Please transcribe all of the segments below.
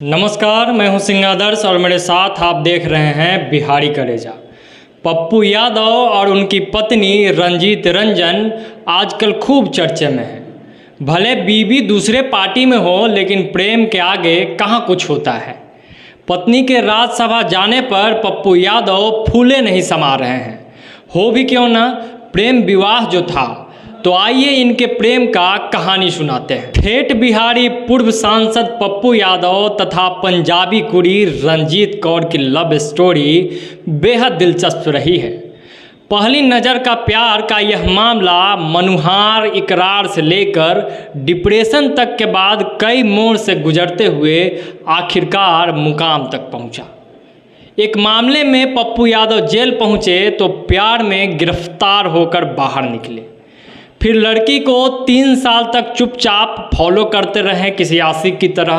नमस्कार, मैं हूं सिंह आदर्श और मेरे साथ आप देख रहे हैं बिहारी कलेजा। पप्पू यादव और उनकी पत्नी रंजीत रंजन आजकल खूब चर्चे में हैं। भले बीवी दूसरे पार्टी में हो, लेकिन प्रेम के आगे कहाँ कुछ होता है। पत्नी के राज्यसभा जाने पर पप्पू यादव फूले नहीं समा रहे हैं। हो भी क्यों ना, प्रेम विवाह जो था, तो आइए इनके प्रेम का कहानी सुनाते हैं। ठेठ बिहारी पूर्व सांसद पप्पू यादव तथा पंजाबी कुड़ी रंजीत कौर की लव स्टोरी बेहद दिलचस्प रही है। पहली नज़र का प्यार का यह मामला मनुहार इकरार से लेकर डिप्रेशन तक के बाद कई मोड़ से गुजरते हुए आखिरकार मुकाम तक पहुंचा। एक मामले में पप्पू यादव जेल पहुंचे तो प्यार में गिरफ्तार होकर बाहर निकले। फिर लड़की को 3 साल तक चुपचाप फॉलो करते रहे किसी आशिक की तरह।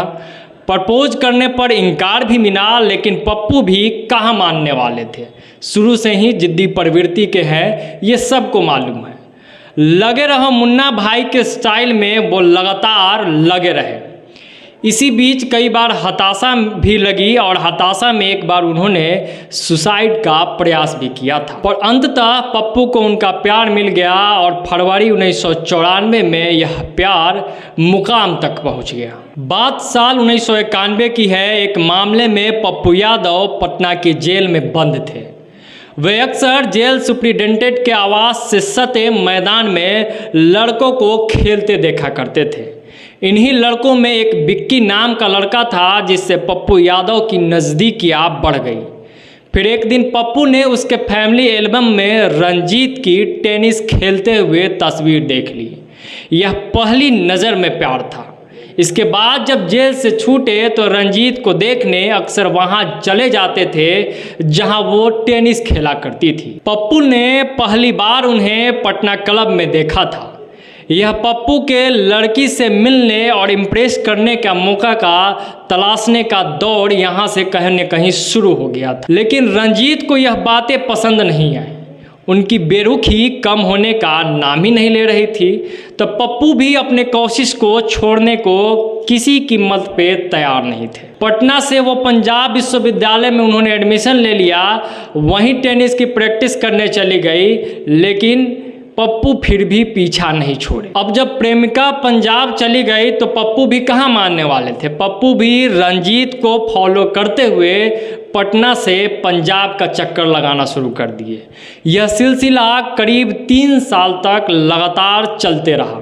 प्रपोज करने पर इनकार भी मिला, लेकिन पप्पू भी कहाँ मानने वाले थे। शुरू से ही जिद्दी प्रवृत्ति के हैं, ये सबको मालूम है। लगे रहो मुन्ना भाई के स्टाइल में वो लगातार लगे रहे। इसी बीच कई बार हताशा भी लगी और हताशा में एक बार उन्होंने सुसाइड का प्रयास भी किया था। पर अंततः पप्पू को उनका प्यार मिल गया और फरवरी 1994 में यह प्यार मुकाम तक पहुंच गया। बात साल 1991 की है। एक मामले में पप्पू यादव पटना की जेल में बंद थे। वे अक्सर जेल सुप्रिटेंडेंट के आवास से सटे मैदान में लड़कों को खेलते देखा करते थे। इन्हीं लड़कों में एक बिक्की नाम का लड़का था जिससे पप्पू यादव की नज़दीकियाँ बढ़ गई। फिर एक दिन पप्पू ने उसके फैमिली एल्बम में रंजीत की टेनिस खेलते हुए तस्वीर देख ली। यह पहली नज़र में प्यार था। इसके बाद जब जेल से छूटे तो रंजीत को देखने अक्सर वहां चले जाते थे जहां वो टेनिस खेला करती थी। पप्पू ने पहली बार उन्हें पटना क्लब में देखा था। यह पप्पू के लड़की से मिलने और इम्प्रेस करने का मौका का तलाशने का दौर यहाँ से कहीं न कहीं शुरू हो गया था। लेकिन रंजीत को यह बातें पसंद नहीं आई। उनकी बेरुखी कम होने का नाम ही नहीं ले रही थी। तो पप्पू भी अपने कोशिश को छोड़ने को किसी कीमत पे तैयार नहीं थे। पटना से वो पंजाब विश्वविद्यालय में उन्होंने एडमिशन ले लिया। वहीं टेनिस की प्रैक्टिस करने चली गई, लेकिन पप्पू फिर भी पीछा नहीं छोड़े। अब जब प्रेमिका पंजाब चली गई तो पप्पू भी कहाँ मानने वाले थे। पप्पू भी रंजीत को फॉलो करते हुए पटना से पंजाब का चक्कर लगाना शुरू कर दिए। यह सिलसिला करीब 3 साल तक लगातार चलते रहा।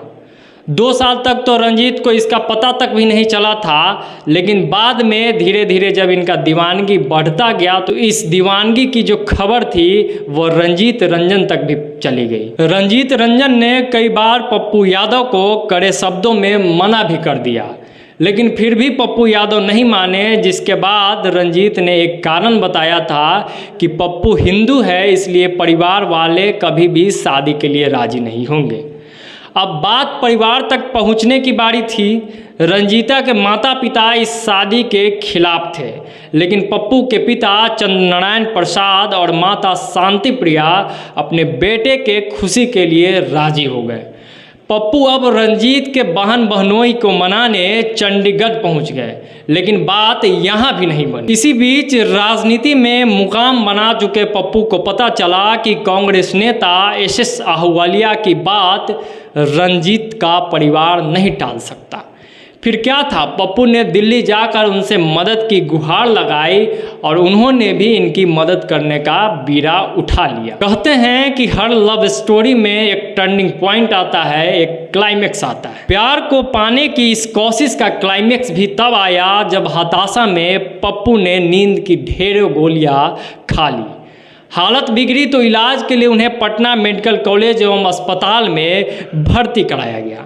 2 साल तक तो रंजीत को इसका पता तक भी नहीं चला था, लेकिन बाद में धीरे धीरे जब इनका दीवानगी बढ़ता गया तो इस दीवानगी की जो खबर थी वो रंजीत रंजन तक भी चली गई। रंजीत रंजन ने कई बार पप्पू यादव को कड़े शब्दों में मना भी कर दिया, लेकिन फिर भी पप्पू यादव नहीं माने। जिसके बाद रंजीत ने एक कारण बताया था कि पप्पू हिंदू है, इसलिए परिवार वाले कभी भी शादी के लिए राजी नहीं होंगे। अब बात परिवार तक पहुंचने की बारी थी। रंजीता के माता पिता इस शादी के खिलाफ थे, लेकिन पप्पू के पिता चंद्रनारायण प्रसाद और माता शांति प्रिया अपने बेटे के खुशी के लिए राजी हो गए। पप्पू अब रंजीत के बहन बहनोई को मनाने चंडीगढ़ पहुंच गए, लेकिन बात यहाँ भी नहीं बनी। इसी बीच राजनीति में मुकाम बना चुके पप्पू को पता चला कि कांग्रेस नेता एसएस आहूवालिया की बात रंजीत का परिवार नहीं टाल सकता। फिर क्या था, पप्पू ने दिल्ली जाकर उनसे मदद की गुहार लगाई और उन्होंने भी इनकी मदद करने का बीड़ा उठा लिया। कहते हैं कि हर लव स्टोरी में एक टर्निंग पॉइंट आता है, एक क्लाइमेक्स आता है। प्यार को पाने की इस कोशिश का क्लाइमेक्स भी तब आया जब हताशा में पप्पू ने नींद की ढेरों गोलियां खा ली। हालत बिगड़ी तो इलाज के लिए उन्हें पटना मेडिकल कॉलेज एवं अस्पताल में भर्ती कराया गया।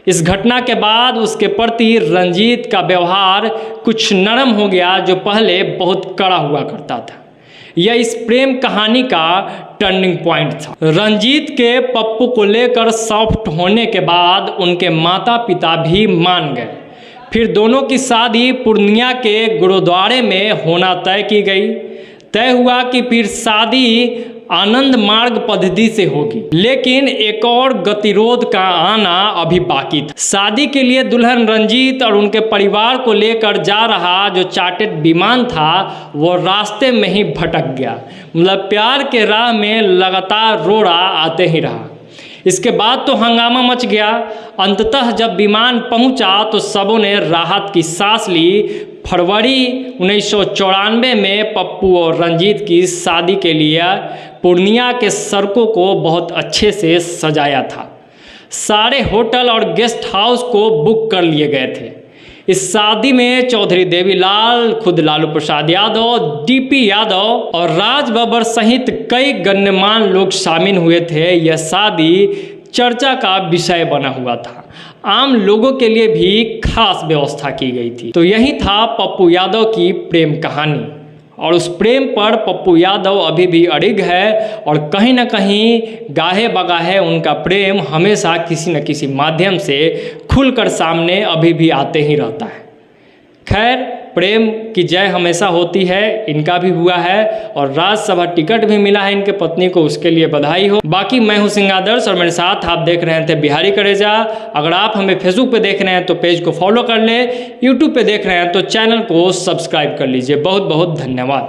इस घटना के बाद उसके प्रति रंजीत का व्यवहार कुछ नरम हो गया, जो पहले बहुत कड़ा हुआ करता था। यह इस प्रेम कहानी का टर्निंग पॉइंट था। रंजीत के पप्पू को लेकर सॉफ्ट होने के बाद उनके माता पिता भी मान गए। फिर दोनों की शादी पूर्णिया के गुरुद्वारे में होना तय की गई। तय हुआ कि फिर शादी आनंद मार्ग पद्धति से होगी, लेकिन एक और गतिरोध का आना अभी बाकी था। शादी के लिए दुल्हन रंजीत और उनके परिवार को लेकर जा रहा जो चार्टर्ड विमान था वो रास्ते में ही भटक गया। मतलब प्यार के राह में लगातार रोड़ा आते ही रहा। इसके बाद तो हंगामा मच गया। अंततः जब विमान पहुंचा तो सबों ने राहत की सांस ली। फरवरी 1994 में पप्पू और रंजीत की शादी के लिए पूर्णिया के सड़कों को बहुत अच्छे से सजाया था। सारे होटल और गेस्ट हाउस को बुक कर लिए गए थे। इस शादी में चौधरी देवीलाल, खुद लालू प्रसाद यादव, डीपी यादव और राज बब्बर सहित कई गण्यमान्य लोग शामिल हुए थे। यह शादी चर्चा का विषय बना हुआ था। आम लोगों के लिए भी खास व्यवस्था की गई थी। तो यही था पप्पू यादव की प्रेम कहानी, और उस प्रेम पर पप्पू यादव अभी भी अड़िग है और कहीं ना कहीं गाहे बगाहे उनका प्रेम हमेशा किसी न किसी माध्यम से खुलकर सामने अभी भी आते ही रहता है। खैर, प्रेम की जय हमेशा होती है, इनका भी हुआ है और राज्यसभा टिकट भी मिला है इनके पत्नी को, उसके लिए बधाई हो। बाकी मैं हूं सिंह आदर्श और मेरे साथ आप देख रहे थे बिहारी करेजा। अगर आप हमें फेसबुक पे देख रहे हैं तो पेज को फॉलो कर ले, यूट्यूब पे देख रहे हैं तो चैनल को सब्सक्राइब कर लीजिए। बहुत बहुत धन्यवाद।